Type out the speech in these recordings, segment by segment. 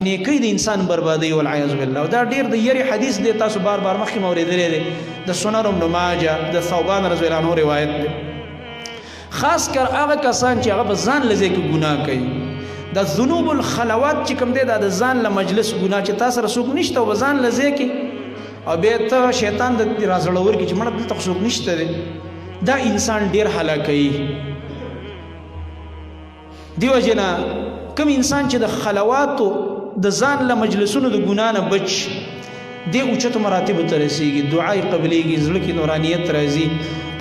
نیکی د انسان بربادي والعیاذ بالله. دا ډیر د یری حدیث دی، تاسو بار بار مخکې موریدلې دی، د سنن ابن ماجه د ثوبان رضی الله عنه روایت دی. خاص کر هغه کسان چې هغه په ځان لږه کې ګناه کوي، د ذنوب الخلوات چې کوم دی دا د ځان له مجلس ګناه چې تاسو رسوک نشته او ځان لږه کې او به ته شیطان د رازړور کې چې مړه د تخصوص نشته دی، دا انسان ډیر هلاکوي. دیو جنا کوم انسان چې د خلواتو د ځان له مجلسونو د ګنا نه بچ دی اوچتو مراتب ته رسیږي، دعای قبليږي، زړه کې نورانیت راځي،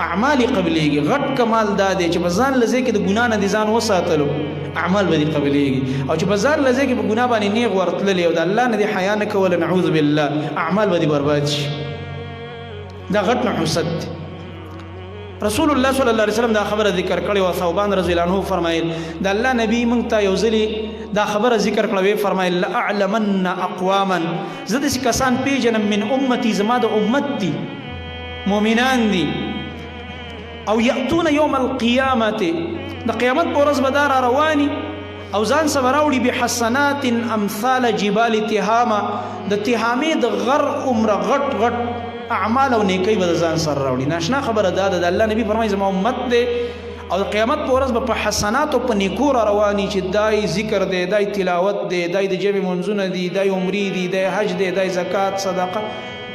اعمال قبليږي. غټ کمال دا دی چې په ځان لږه کې د ګنا نه دي ځان وساتلو، اعمال به قبليږي. او چې په ځان لږه کې په ګنا باندې نیغ ورتللی او د الله نه دی حیا نه کول، نعوذ بالله، اعمال به برباد شي. دا غټ نحوست دی. رسول الله صلی الله علیه وسلم دا خبره ذکر کړې او ثوبان رضی الله عنه فرمایل دا الله نبی مونږ ته یو ځلی دا خبره ذکر کړې، فرمایل لا اعلمن اقواما، زه داسې کسان پیژنم من امتی، زما د امت دي، مؤمنان دي، او یاتون یوم القیامه، د قیامت په ورځ به دا را رواني او ځان سره راوړي بحسنات امثال جبال تهامه، د تهامې د غر عمر غټ غټ اعمال او نیکی به ځان سره راوړي. ناشنا خبره دا ده، د الله نبی فرمایي زما امت دی او د قیامت په ورځ به په حسنات او په نیکو را رواني، چې دای ذکر دی، دای تلاوت دی، دای د جمع منځونه دي، دای عمرې دي، دای حج دی، دای زکات صدقه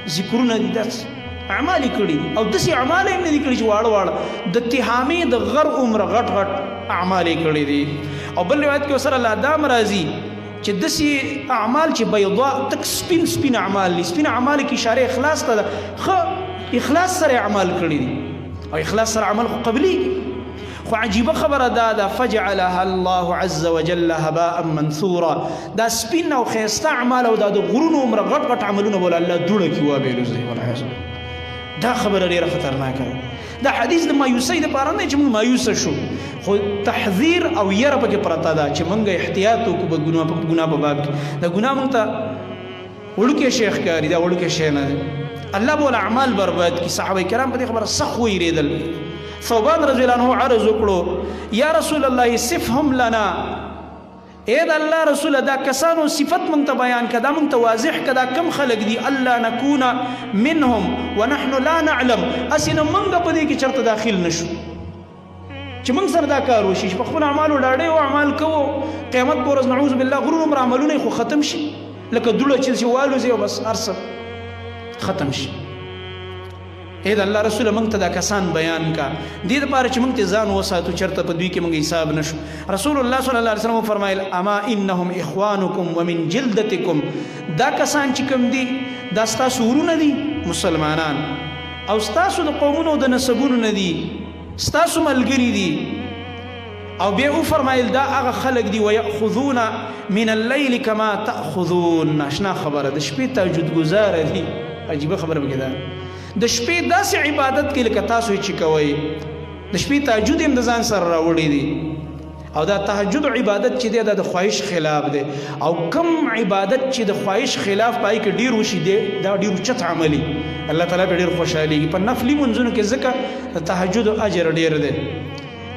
ذکرونه دي، داس اعمال کړي او داسې اعمال یې نه دي کړي چې واړه واړه د تهامې د غر عمر غټ غټ اعمال یې کړي دي. او بل روایت کې سره الله دام راځي چې داسې اعمال چې بیضاء تک سپین سپین اعمال دي، سپین اعمال کې اشاره اخلاص ته ده، ښه اخلاص سره اعمال کړي دي او اخلاص سره عمل خو قبليږي. خو عجیبه خبره ده فجعلها الله عز وجل هباء منثورا، دا سپین او ښایسته اعمال او دا د غرونو عمر غټ غټ عملونه بوله الله دوړه کې وابېلو زه والعیاذ بالله. دا خبره ډیره خطرناکه ده. دا حدیث د مایوسۍ دپاره نه چې موږ مایوسه شو، خو تحذیر او یره پکې پرته ده چې موږ احتیاط وکړو په ګناه په باب کې. د ګناه موږ ته وړوکی شی ښکاري، دا وړوکی شی نه دی، الله به اعمال برباد کړي. صحابه کرام په دې خبره سخت ویرېدل. ثوبان رضی الله عنه عرض وکړو یا رسول الله صفهم لنا، اے د الله رسول دا کسانو صفت مونږ ته بیان کړه، دا مونږ ته واضح کړه دا کم خلق دي، الله نکون منهم ونحن لا نعلم، اسنه مونږ په دې کې چرته داخل نشو چې مونږ سره دا کار وشي چې په خپل اعمالو ډاډه او اعمال کوو، قیامت پر ورځ نعوذ بالله غرور عمر عملونه خو ختم شي لکه دوله چې والو زی بس ارسه ختم شي. اې د الله رسول مونږ ته دا کسان بیان کا دې لپاره چې مونږ ته ځان وساتو چرته په دوی کې مونږ حساب نشو. رسول الله صلی الله علیه وسلم فرمایل اما انهم اخوانکم ومن جلدتکم، دا کسان چې کوم دي دا ستاسو ورونه دي مسلمانان او ستاسو د قومونو د نسبونو نه دي، ستاسو ملګری دي. او بیا او فرمایل دا هغه خلق دي ويأخذون من الليل كما تأخذون، ناشنا خبره د شپې تهجد گزار دي. عجیبه خبره بګی دا د شپې داسې عبادت کې لکه تاسو چې کوئ، د شپې تهجد هم د ځان سره راوړی دي او دا تهجد عبادت چې دی دا د خواهش خلاف دی، او کم عبادت چې د خواهش خلاف پای کې ډیر وشي دی دا ډیر چت عملی الله تعالی به ډیر خوشحاليږي. په نفلي منځونو کې ځکه د تهجد اجر ډیر دی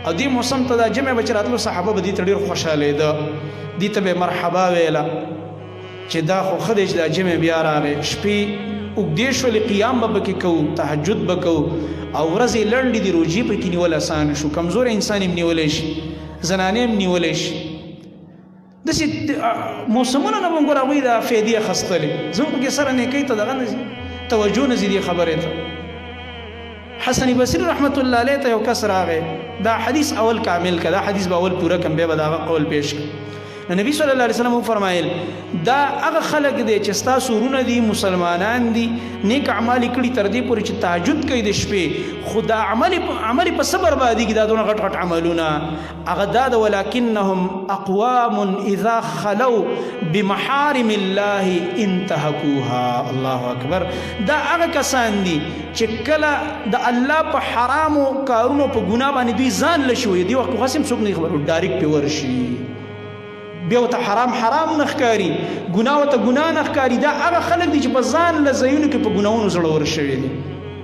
او دې موسم ته دا جمع بچراتلو صحابه به دې ته ډیر خوشاله ده، دې ته به مرحبا ویله چې دا خو خدای چې دا جمع بیا راغی، شپې اوږدې شولې قیام به پکې کوو، تهجد به کوو او ورځې لنډې دي، روجې پکې نیول اسانه شو، کمزوری انسان هم نیولی شي، زنانې هم نیولی شي. داسې موسمونه نه به ګوره هغوی دا فایدې اخیستلې، زموږ پکې سره نیکۍ ته دغه نه ځي، توجه نه ځي دې خبرې ته. حسن بصری رحمت الله علیه ته یو کس راغی، دا حدیث اول کامل که، دا حدیث به اول پوره کم، بیا به د هغه قول پیش کړ. نبی صلی الله علیه وسلم فرمایل دا هغه خلق دی چې ستاسو ورونه دي مسلمانان دي، نیک اعمال کړي تر دې پورې چې تهجد کوي د شپې، خو دا عمل په صبر باندې دا دونه غټ غټ عملونه هغه دا د ولکنهم اقوام اذا خلوا بمحارم الله انتهكوها. الله اکبر. دا هغه کسان دي چې کله د الله په حرامو کارونو په ګناه باندې دوی ځان لشوي، دی وخت خاصم څوک نه خبرو ډایرکټ په ورشي، بیا ته حرام نه ښکاري، ګناه ته ګناه نه ښکاري. دا هغه خلک دي چې په ځان له ځایونو کې په ګناهونو زړور شوي دي،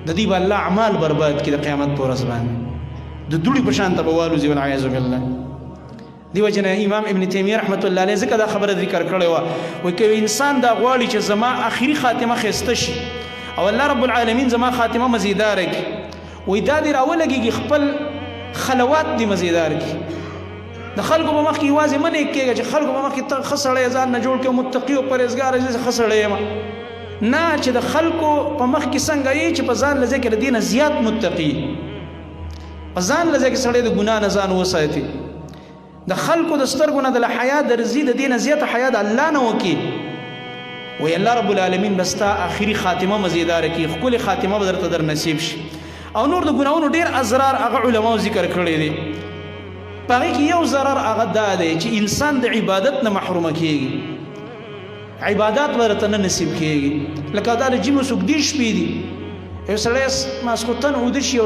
د دوی به الله اعمال برباد کړي د قیامت په ورځ باندې، د دوړي په شان ته به والوځي والعیاذ بالله. دیو جن امام ابن تیمیه رحمت الله علیه ذکر دا خبره ذکر کړی و وای که انسان دا غواړي چې زما اخري خاتمه خسته شي او الله رب العالمین زما خاتمه مزیدار کړي وای دا دی راولګي خپل خلوات دی مزیدار کړي د خلکو په مخ کې واځي منې کېږي چې خلکو په مخ کې خسړې ځان نه جوړ کې متقی او پرهیزګار چې خسړې ما نه چې د خلکو په مخ کې څنګه یې چې په ځان لږه کې دینه زیات متقی په ځان لږه کې سړی د ګناه نه ځان وساتي د خلکو د سترګو نه د حیا درځي د دینه زیات حیا د الله نه وکي وی الله رب العالمین بستا اخري خاتمه مزیدار کی خپل خاتمه به درته در نصیب شي او نور د ګناونو ډیر ازرار هغه علماء ذکر کړی دي پاره کې یو ضرر هغه دا دی چې انسان د عبادت نه محروم کیږي عبادت ورته نه نصیب کیږي لکه دا د جمعه سګ دی شپې دي یو سړی ماسکوتن ودشي